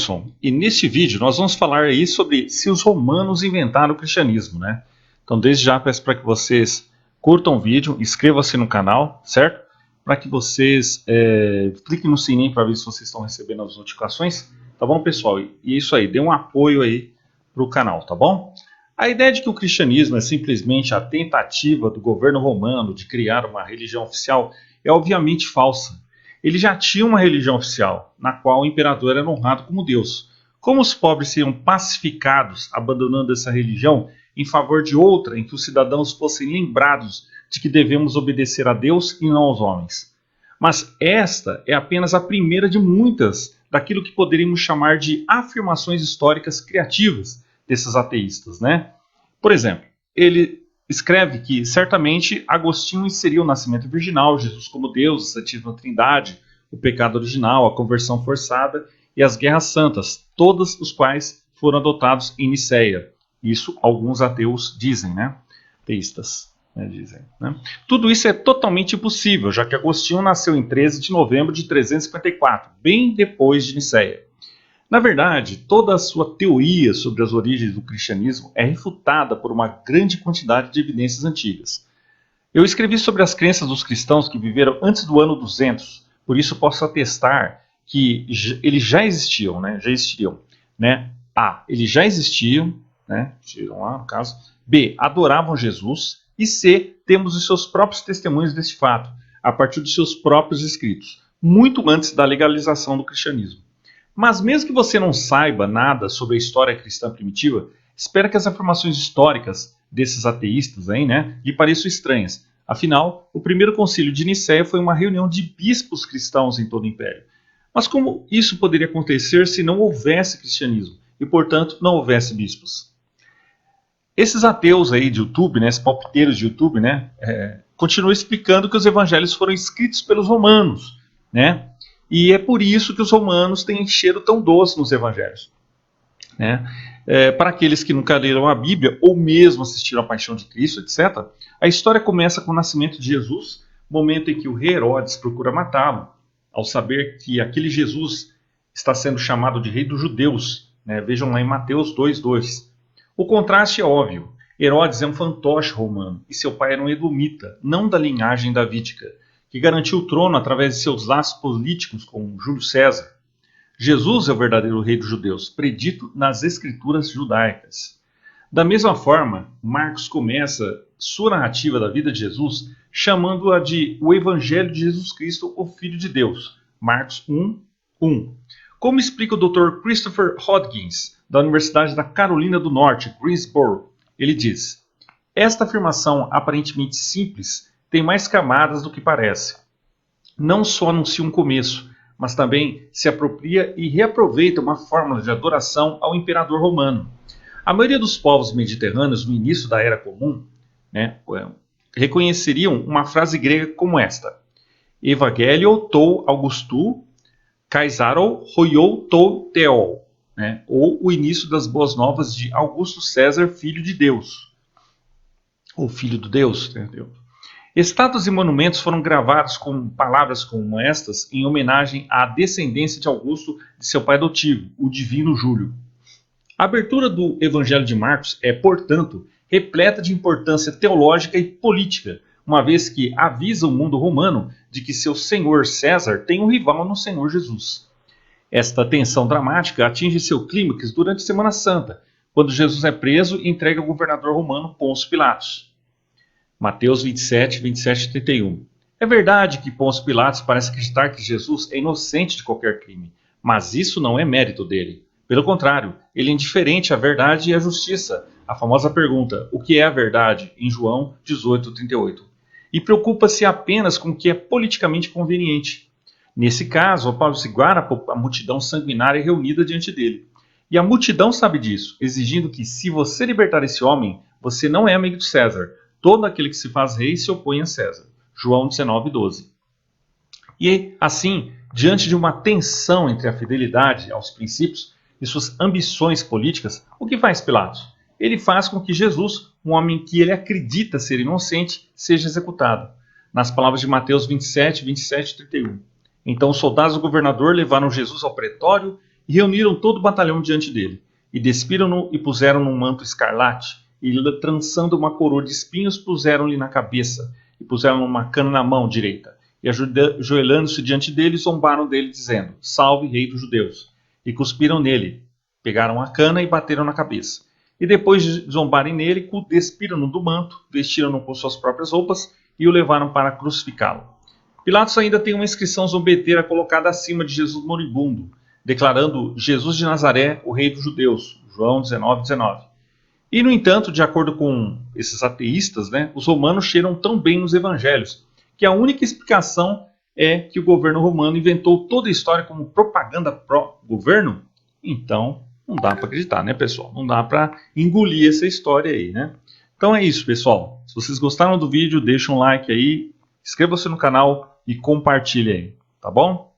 Alisson, e neste vídeo nós vamos falar aí sobre se os romanos inventaram o cristianismo, né? Então desde já peço para que vocês curtam o vídeo, inscrevam-se no canal, certo? Para que vocês cliquem no sininho para ver se vocês estão recebendo as notificações, tá bom, pessoal? E isso aí, dê um apoio aí para o canal, tá bom? A ideia de que o cristianismo é simplesmente a tentativa do governo romano de criar uma religião oficial é obviamente falsa. Ele já tinha uma religião oficial, na qual o imperador era honrado como Deus. Como os pobres seriam pacificados abandonando essa religião em favor de outra em que os cidadãos fossem lembrados de que devemos obedecer a Deus e não aos homens? Mas esta é apenas a primeira de muitas daquilo que poderíamos chamar de afirmações históricas criativas desses ateístas, né? Por exemplo, ele escreve que certamente Agostinho inseria o nascimento virginal, Jesus como Deus, a Santíssima Trindade, o pecado original, a conversão forçada e as guerras santas, todos os quais foram adotados em Nicéia. Isso alguns ateus dizem, né? Teístas, né, dizem, né? Tudo isso é totalmente impossível, já que Agostinho nasceu em 13 de novembro de 354, bem depois de Nicéia. Na verdade, toda a sua teoria sobre as origens do cristianismo é refutada por uma grande quantidade de evidências antigas. Eu escrevi sobre as crenças dos cristãos que viveram antes do ano 200, por isso posso atestar que eles já existiam, né? Já existiriam, né? A. Eles já existiam, né? Tiram lá no caso. B. Adoravam Jesus. E C. Temos os seus próprios testemunhos deste fato, a partir dos seus próprios escritos, muito antes da legalização do cristianismo. Mas mesmo que você não saiba nada sobre a história cristã primitiva, espero que as informações históricas desses ateístas aí, né, lhe pareçam estranhas. Afinal, o primeiro concílio de Nicéia foi uma reunião de bispos cristãos em todo o império. Mas como isso poderia acontecer se não houvesse cristianismo e, portanto, não houvesse bispos? Esses ateus aí de YouTube, né, esses palpiteiros de YouTube, né, continuam explicando que os evangelhos foram escritos pelos romanos, né? E é por isso que os romanos têm cheiro tão doce nos evangelhos, né? Para aqueles que nunca leram a Bíblia ou mesmo assistiram a Paixão de Cristo, etc., a história começa com o nascimento de Jesus, momento em que o rei Herodes procura matá-lo, ao saber que aquele Jesus está sendo chamado de rei dos judeus, né? Vejam lá em Mateus 2:2. O contraste é óbvio. Herodes é um fantoche romano e seu pai era um edomita, não da linhagem davídica, que garantiu o trono através de seus laços políticos com Júlio César. Jesus é o verdadeiro rei dos judeus, predito nas escrituras judaicas. Da mesma forma, Marcos começa sua narrativa da vida de Jesus chamando-a de o Evangelho de Jesus Cristo, o Filho de Deus. Marcos 1:1. Como explica o Dr. Christopher Hodgins, da Universidade da Carolina do Norte, Greensboro, ele diz: esta afirmação aparentemente simples tem mais camadas do que parece. Não só anuncia um começo, mas também se apropria e reaproveita uma fórmula de adoração ao imperador romano. A maioria dos povos mediterrâneos no início da Era Comum, né, reconheceriam uma frase grega como esta: Evangelio tou Augustu, Caesaro hoiou tou Theou, né, ou o início das boas novas de Augusto César, filho de Deus, ou filho do Deus, entendeu? Estátuas e monumentos foram gravados com palavras como estas em homenagem à descendência de Augusto de seu pai adotivo, o divino Júlio. A abertura do Evangelho de Marcos é, portanto, repleta de importância teológica e política, uma vez que avisa o mundo romano de que seu senhor César tem um rival no Senhor Jesus. Esta tensão dramática atinge seu clímax durante a Semana Santa, quando Jesus é preso e entregue ao governador romano Pôncio Pilatos. Mateus 27, 27 e 31. É verdade que Pôncio Pilatos parece acreditar que Jesus é inocente de qualquer crime, mas isso não é mérito dele. Pelo contrário, ele é indiferente à verdade e à justiça, a famosa pergunta, o que é a verdade, em João 18, 38. E preocupa-se apenas com o que é politicamente conveniente. Nesse caso, apaziguar a multidão sanguinária reunida diante dele. E a multidão sabe disso, exigindo que, se você libertar esse homem, você não é amigo de César. Todo aquele que se faz rei se opõe a César. João 19:12. E assim, diante de uma tensão entre a fidelidade aos princípios e suas ambições políticas, o que faz Pilatos? Ele faz com que Jesus, um homem que ele acredita ser inocente, seja executado. Nas palavras de Mateus 27, 27 e 31. Então os soldados do governador levaram Jesus ao pretório E reuniram todo o batalhão diante dele, e despiram-no e puseram num manto escarlate, e trançando uma coroa de espinhos puseram-lhe na cabeça, e puseram uma cana na mão direita. E ajoelhando-se diante dele, zombaram dele, dizendo: Salve, rei dos judeus! E cuspiram nele, pegaram a cana e bateram na cabeça. E depois de zombarem nele, despiram-no do manto, vestiram-no com suas próprias roupas e o levaram para crucificá-lo. Pilatos ainda tem uma inscrição zombeteira colocada acima de Jesus moribundo, declarando Jesus de Nazaré, o rei dos judeus, João 19:19. E, no entanto, de acordo com esses ateístas, os romanos cheiram tão bem nos evangelhos, que a única explicação é que o governo romano inventou toda a história como propaganda pró-governo. Então, não dá para acreditar, né, pessoal? Não dá para engolir essa história aí, né? Então é isso, pessoal. Se vocês gostaram do vídeo, deixa um like aí, inscreva-se no canal e compartilhe aí, tá bom?